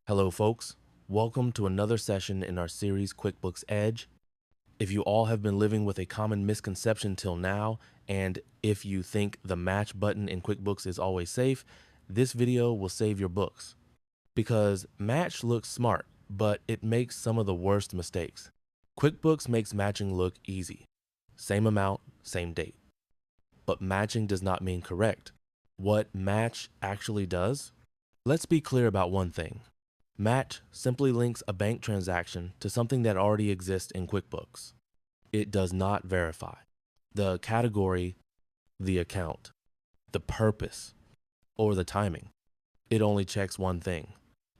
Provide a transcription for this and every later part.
Hello folks, welcome to another session in our series QuickBooks Edge. If you all have been living with a common misconception till now, and if you think the match button in QuickBooks is always safe, this video will save your books. Because match looks smart, but it makes some of the worst mistakes. QuickBooks makes matching look easy. Same amount, same date. But matching does not mean correct. What match actually does? Let's be clear about one thing. Match simply links a bank transaction to something that already exists in QuickBooks. It does not verify the category, the account, the purpose, or the timing. It only checks one thing,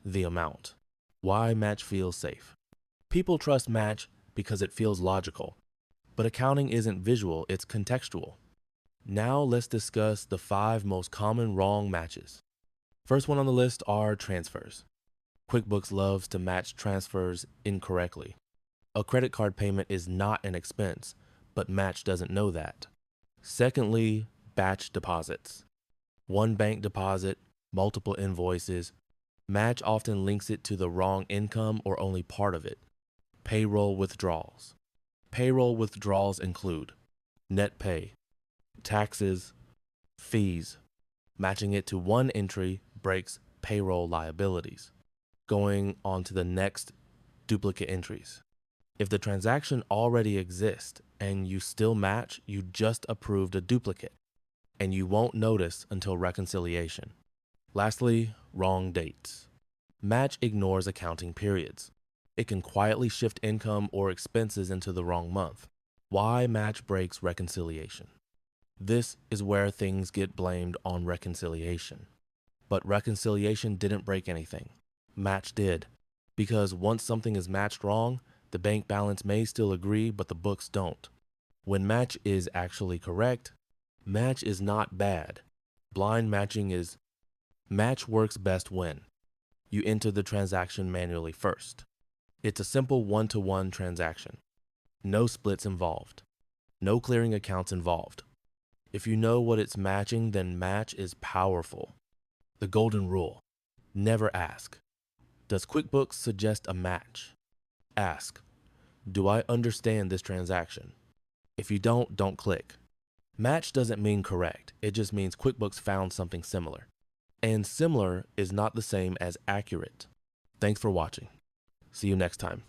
the amount. Why match feels safe? People trust match because it feels logical, but accounting isn't visual, it's contextual. Now let's discuss the 5 most common wrong matches. First one on the list are transfers. QuickBooks loves to match transfers incorrectly. A credit card payment is not an expense, but Match doesn't know that. Secondly, batch deposits. One bank deposit, multiple invoices. Match often links it to the wrong income or only part of it. Payroll withdrawals. Payroll withdrawals include net pay, taxes, fees. Matching it to one entry breaks payroll liabilities. Going on to the next duplicate entries. If the transaction already exists and you still match, you just approved a duplicate, and you won't notice until reconciliation. Lastly, wrong dates. Match ignores accounting periods. It can quietly shift income or expenses into the wrong month. Why match breaks reconciliation? This is where things get blamed on reconciliation. But reconciliation didn't break anything. Match did. Because once something is matched wrong, the bank balance may still agree, but the books don't. When match is actually correct, match is not bad. Blind matching is match works best when you enter the transaction manually first. It's a simple one-to-one transaction. No splits involved. No clearing accounts involved. If you know what it's matching, then match is powerful. The golden rule: never ask, does QuickBooks suggest a match? Ask, do I understand this transaction? If you don't click. Match doesn't mean correct. It just means QuickBooks found something similar. And similar is not the same as accurate. Thanks for watching. See you next time.